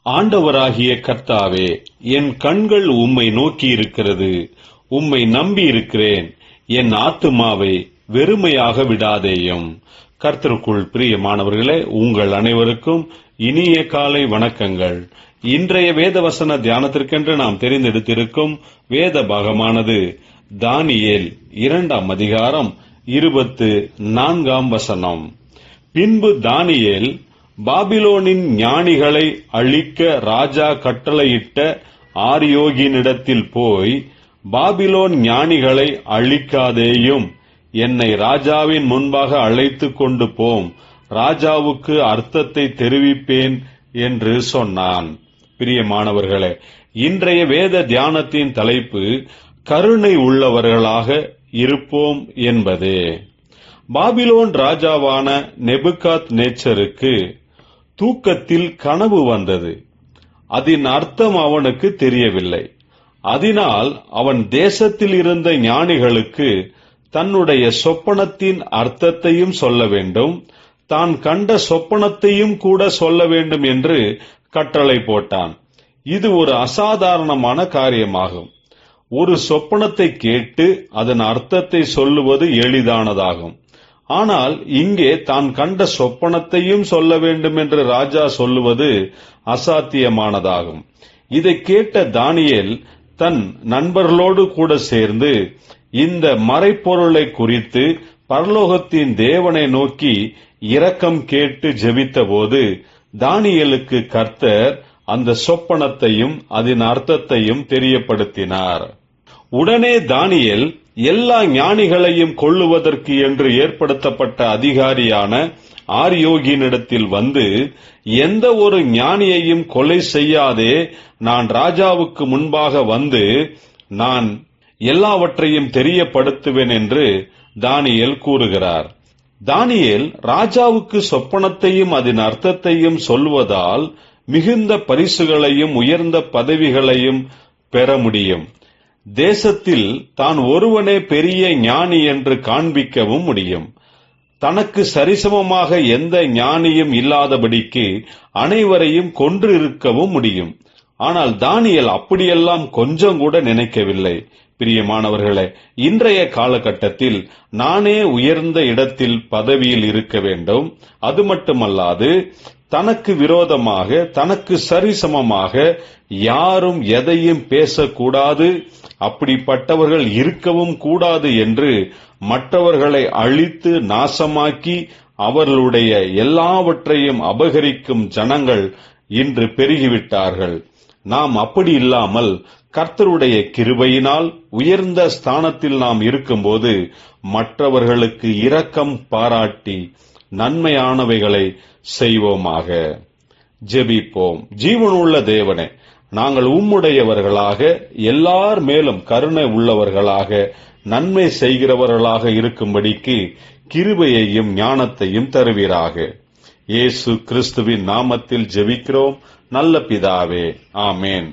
ஆண்டவராகிய கர்த்தாவே, என் கண்கள் உம்மை நோக்கியிருக்கிறது. உம்மை நம்பியிருக்கிறேன். என் ஆத்துமாவை வெறுமையாக விடாதேயும். கர்த்தருக்குள் பிரியமானவர்களே, உங்கள் அனைவருக்கும் இனிய காலை வணக்கங்கள். இன்றைய வேதவசன தியானத்திற்கென்று நாம் தெரிந்தெடுத்திருக்கும் வேத பாகமானது தானியேல் 2ஆம் அதிகாரம் 24ஆம் வசனம். பின்பு தானியேல் பாபிலோனின் ஞானிகளை அழிக்க ராஜா கட்டளையிட்ட ஆரியோகினிடத்தில் போய், பாபிலோன் ஞானிகளை அழிக்காதேயும், என்னை ராஜாவின் முன்பாக அழைத்து கொண்டு போம், ராஜாவுக்கு அர்த்தத்தை தெரிவிப்பேன் என்று சொன்னான். பிரியமானவர்களே, இன்றைய வேத தியானத்தின் தலைப்பு கருணை உள்ளவர்களாக இருப்போம் என்பதே. பாபிலோன் ராஜாவான நெபுகாத் நேச்சருக்கு தூக்கத்தில் கனவு வந்தது. அதன் அர்த்தம் அவனுக்கு தெரியவில்லை. அதனால் அவன் தேசத்தில் இருந்த ஞானிகளுக்கு தன்னுடைய சொப்பனத்தின் அர்த்தத்தையும் சொல்ல வேண்டும், தான் கண்ட சொப்பனத்தையும் கூட சொல்ல வேண்டும் என்று கட்டளை போட்டான். இது ஒரு அசாதாரணமான காரியமாகும். ஒரு சொப்பனத்தை கேட்டு அதன் அர்த்தத்தை சொல்லுவது எளிதானதாகும். ஆனால் இங்கே தான் கண்ட சொப்பனத்தையும் சொல்ல வேண்டும் என்று ராஜா சொல்லுவது அசாத்தியமானதாகும். இதை கேட்ட தானியேல் தன் நண்பர்களோடு கூட சேர்ந்து இந்த மறைப்பொருளை குறித்து பரலோகத்தின் தேவனை நோக்கி இரக்கம் கேட்டு ஜெபித்தபோது தானியேலுக்கு கர்த்தர் அந்த சொப்பனத்தையும் அதன் அர்த்தத்தையும் தெரியப்படுத்தினார். உடனே தானியேல் எல்லா ஞானிகளையும் கொல்லுவதற்கு என்று ஏற்படுத்தப்பட்ட அதிகாரியான ஆரியோகினிடத்தில் வந்து, எந்த ஒரு ஞானியையும் கொலை செய்யாதே, நான் ராஜாவுக்கு முன்பாக வந்து நான் எல்லாவற்றையும் தெரியப்படுத்துவேன் என்று தானியேல் கூறுகிறார். தானியேல் ராஜாவுக்கு சொப்பனத்தையும் அதன் அர்த்தத்தையும் சொல்வதால் மிகுந்த பரிசுகளையும் உயர்ந்த பதவிகளையும் பெற முடியும். தேசத்தில் தான் ஒருவனே பெரிய ஞானி என்று காண்பிக்கவும் முடியும். தனக்கு சரிசமமாக எந்த ஞானியும் இல்லாதபடிக்கு அனைவரையும் கொன்று இருக்கவும் முடியும். ஆனால் தானியேல் அப்படியெல்லாம் கொஞ்சம் கூட நினைக்கவில்லை. பிரியமானவர்களே, இன்றைய காலகட்டத்தில் நானே உயர்ந்த இடத்தில் பதவியில் இருக்க வேண்டும், அது மட்டுமல்லாது தனக்கு விரோதமாக தனக்கு சரிசமமாக யாரும் எதையும் பேசக்கூடாது, அப்படிப்பட்டவர்கள் இருக்கவும் கூடாது என்று மற்றவர்களை அழித்து நாசமாக்கி அவர்களுடைய எல்லாவற்றையும் அபகரிக்கும் ஜனங்கள் இன்று பெருகிவிட்டார்கள். நாம் அப்படி இல்லாமல் கர்த்தருடைய கிருபையினால் உயர்ந்த ஸ்தானத்தில் நாம் இருக்கும்போது மற்றவர்களுக்கு இரக்கம் பாராட்டி நன்மையானவைகளை செய்வோமாக. ஜெபிப்போம். ஜீவனுள்ள தேவனே, நாங்கள் உம்முடையவர்களாக, எல்லார் மேலும் கருணை உள்ளவர்களாக, நன்மை செய்கிறவர்களாக இருக்கும்படிக்கு கிருபையையும் ஞானத்தையும் தருவீராக. இயேசு கிறிஸ்துவின் நாமத்தில் ஜெபிக்கிறோம் நல்ல பிதாவே, ஆமேன்.